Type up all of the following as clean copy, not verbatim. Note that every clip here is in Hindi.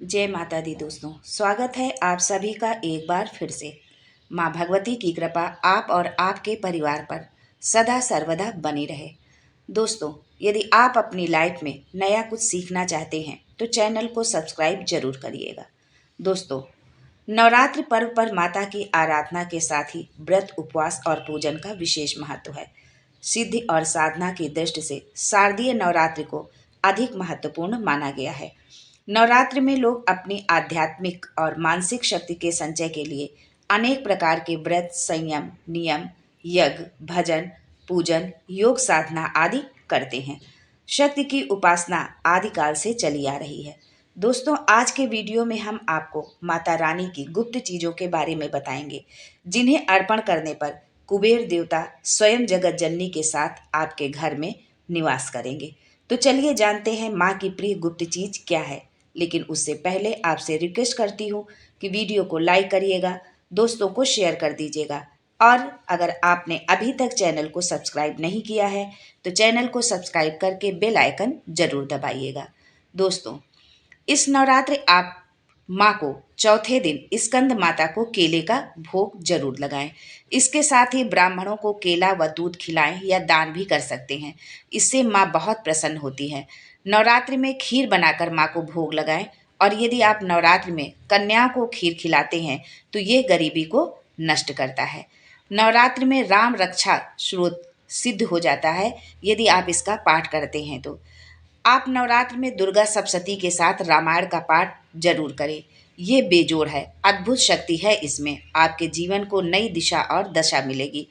जय माता दी दोस्तों, स्वागत है आप सभी का एक बार फिर से। माँ भगवती की कृपा आप और आपके परिवार पर सदा सर्वदा बनी रहे। दोस्तों, यदि आप अपनी लाइफ में नया कुछ सीखना चाहते हैं तो चैनल को सब्सक्राइब जरूर करिएगा। दोस्तों, नवरात्रि पर्व पर माता की आराधना के साथ ही व्रत, उपवास और पूजन का विशेष महत्व है। सिद्धि और साधना की दृष्टि से शारदीय नवरात्रि को अधिक महत्वपूर्ण माना गया है। नवरात्रि में लोग अपनी आध्यात्मिक और मानसिक शक्ति के संचय के लिए अनेक प्रकार के व्रत, संयम, नियम, यज्ञ, भजन, पूजन, योग साधना आदि करते हैं। शक्ति की उपासना आदिकाल से चली आ रही है। दोस्तों, आज के वीडियो में हम आपको माता रानी की गुप्त चीजों के बारे में बताएंगे, जिन्हें अर्पण करने पर कुबेर देवता स्वयं जगत जननी के साथ आपके घर में निवास करेंगे। तो चलिए जानते हैं माँ की प्रिय गुप्त चीज क्या है। लेकिन उससे पहले आपसे रिक्वेस्ट करती हूँ कि वीडियो को लाइक करिएगा, दोस्तों को शेयर कर दीजिएगा, और अगर आपने अभी तक चैनल को सब्सक्राइब नहीं किया है तो चैनल को सब्सक्राइब करके बेल आइकन जरूर दबाइएगा। दोस्तों, इस नवरात्रि आप माँ को चौथे दिन स्कंद माता को केले का भोग जरूर लगाएं। इसके साथ ही ब्राह्मणों को केला व दूध खिलाएं या दान भी कर सकते हैं। इससे माँ बहुत प्रसन्न होती है। नवरात्रि में खीर बनाकर माँ को भोग लगाएं, और यदि आप नवरात्रि में कन्याओं को खीर खिलाते हैं तो ये गरीबी को नष्ट करता है। नवरात्रि में राम रक्षा स्रोत सिद्ध हो जाता है यदि आप इसका पाठ करते हैं तो। आप नवरात्र में दुर्गा सप्तशती के साथ रामायण का पाठ जरूर करें। ये बेजोड़ है, अद्भुत शक्ति है इसमें। आपके जीवन को नई दिशा और दशा मिलेगी।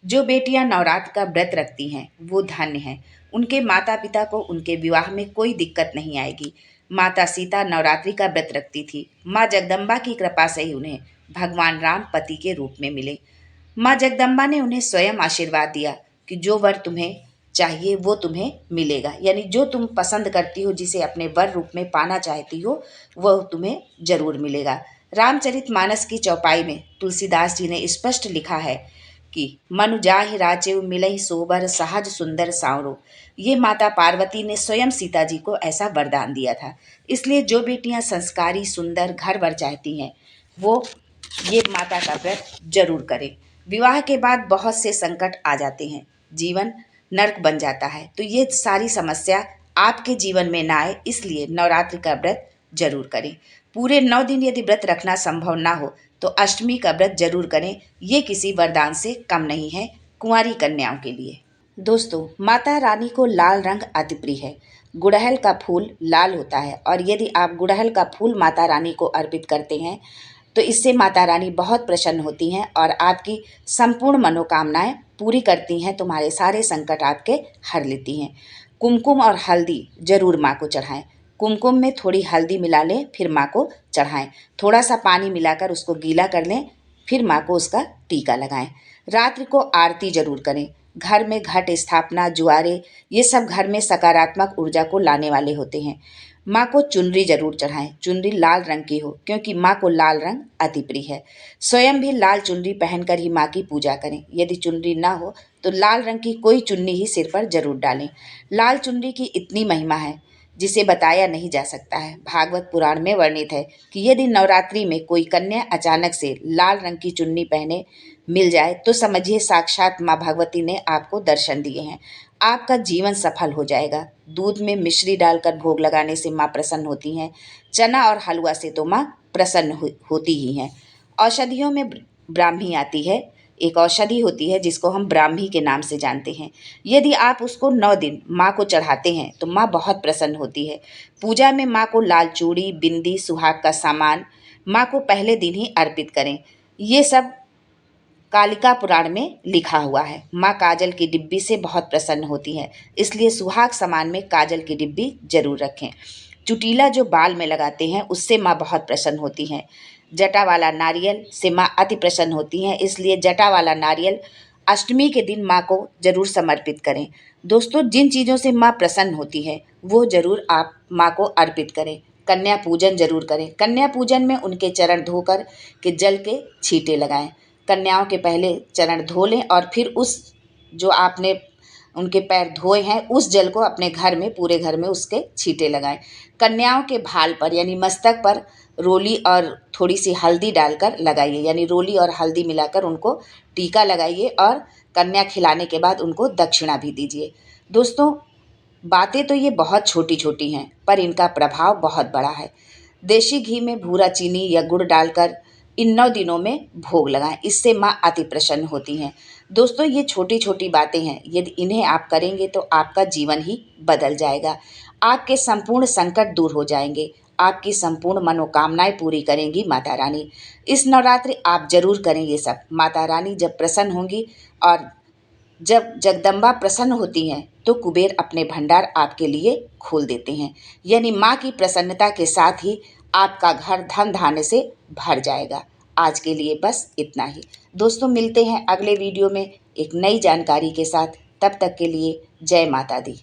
जो बेटियां नवरात्र का व्रत रखती हैं वो धन्य हैं। उनके माता पिता को उनके विवाह में कोई दिक्कत नहीं आएगी। माता सीता नवरात्रि का व्रत रखती थी। माँ जगदम्बा की कृपा से ही उन्हें भगवान राम पति के रूप में मिले। माँ जगदम्बा ने उन्हें स्वयं आशीर्वाद दिया कि जो वर तुम्हें चाहिए वो तुम्हें मिलेगा, यानी जो तुम पसंद करती हो, जिसे अपने वर रूप में पाना चाहती हो, वह तुम्हें जरूर मिलेगा। रामचरितमानस की चौपाई में तुलसीदास जी ने स्पष्ट लिखा है कि मनु जाहि राचेउ मिलहि सोबर सहज सुंदर सांवरो। ये माता पार्वती ने स्वयं सीता जी को ऐसा वरदान दिया था। इसलिए जो बेटियां संस्कारी, सुंदर घर वर चाहती हैं वो ये माता का व्रत जरूर करें। विवाह के बाद बहुत से संकट आ जाते हैं, जीवन नर्क बन जाता है, तो ये सारी समस्या आपके जीवन में ना आए, इसलिए नवरात्रि का व्रत जरूर करें। पूरे 9 दिन यदि व्रत रखना संभव ना हो तो अष्टमी का व्रत जरूर करें। ये किसी वरदान से कम नहीं है कुंवारी कन्याओं के लिए। दोस्तों, माता रानी को लाल रंग अति प्रिय है। गुड़हल का फूल लाल होता है, और यदि आप गुड़हल का फूल माता रानी को अर्पित करते हैं तो इससे माता रानी बहुत प्रसन्न होती हैं और आपकी संपूर्ण मनोकामनाएं पूरी करती हैं। तुम्हारे सारे संकट आपके हर लेती हैं। कुमकुम और हल्दी जरूर माँ को चढ़ाएं। कुमकुम में थोड़ी हल्दी मिला लें, फिर माँ को चढ़ाएं। थोड़ा सा पानी मिलाकर उसको गीला कर लें, फिर माँ को उसका टीका लगाएं। रात्रि को आरती जरूर करें। घर में घट स्थापना, जुआरे, ये सब घर में सकारात्मक ऊर्जा को लाने वाले होते हैं। माँ को चुनरी जरूर चढ़ाएं। चुनरी लाल रंग की हो, क्योंकि माँ को लाल रंग अति प्रिय है। स्वयं भी लाल चुनरी पहनकर ही माँ की पूजा करें। यदि चुनरी ना हो तो लाल रंग की कोई चुन्नी ही सिर पर जरूर डालें। लाल चुनरी की इतनी महिमा है जिसे बताया नहीं जा सकता है। भागवत पुराण में वर्णित है कि यदि नवरात्रि में कोई कन्या अचानक से लाल रंग की चुन्नी पहने मिल जाए तो समझिए साक्षात माँ भगवती ने आपको दर्शन दिए हैं। आपका जीवन सफल हो जाएगा। दूध में मिश्री डालकर भोग लगाने से माँ प्रसन्न होती हैं। चना और हलवा से तो माँ प्रसन्न होती ही हैं। औषधियों में ब्राह्मी आती है। एक औषधि होती है जिसको हम ब्राह्मी के नाम से जानते हैं। यदि आप उसको 9 दिन माँ को चढ़ाते हैं तो माँ बहुत प्रसन्न होती है। पूजा में माँ को लाल चूड़ी, बिंदी, सुहाग का सामान माँ को पहले दिन ही अर्पित करें। ये सब कालिका पुराण में लिखा हुआ है। माँ काजल की डिब्बी से बहुत प्रसन्न होती हैं, इसलिए सुहाग सामान में काजल की डिब्बी जरूर रखें। चुटीला जो बाल में लगाते हैं उससे माँ बहुत प्रसन्न होती हैं। जटा वाला नारियल से माँ अति प्रसन्न होती हैं, इसलिए जटा वाला नारियल अष्टमी के दिन माँ को जरूर समर्पित करें। दोस्तों, जिन चीज़ों से माँ प्रसन्न होती है वो जरूर आप माँ को अर्पित करें। कन्या पूजन जरूर करें। कन्या पूजन में उनके चरण धोकर के जल के छींटे लगाएं। कन्याओं के पहले चरण धो लें और फिर उस जो आपने उनके पैर धोए हैं, उस जल को अपने घर में, पूरे घर में उसके छींटे लगाएं। कन्याओं के भाल पर यानी मस्तक पर रोली और थोड़ी सी हल्दी डालकर लगाइए, यानी रोली और हल्दी मिलाकर उनको टीका लगाइए और कन्या खिलाने के बाद उनको दक्षिणा भी दीजिए। दोस्तों, बातें तो ये बहुत छोटी छोटी हैं, पर इनका प्रभाव बहुत बड़ा है। देशी घी में भूरा चीनी या गुड़ डालकर इन 9 दिनों में भोग लगाएं, इससे माँ अति प्रसन्न होती हैं। दोस्तों, ये छोटी छोटी बातें हैं, यदि इन्हें आप करेंगे तो आपका जीवन ही बदल जाएगा। आपके संपूर्ण संकट दूर हो जाएंगे, आपकी संपूर्ण मनोकामनाएं पूरी करेंगी माता रानी। इस नवरात्रि आप जरूर करें ये सब। माता रानी जब प्रसन्न होंगी और जब जगदम्बा प्रसन्न होती हैं तो कुबेर अपने भंडार आपके लिए खोल देते हैं, यानी माँ की प्रसन्नता के साथ ही आपका घर धन धान्य से भर जाएगा। आज के लिए बस इतना ही। दोस्तों, मिलते हैं अगले वीडियो में एक नई जानकारी के साथ। तब तक के लिए जय माता दी।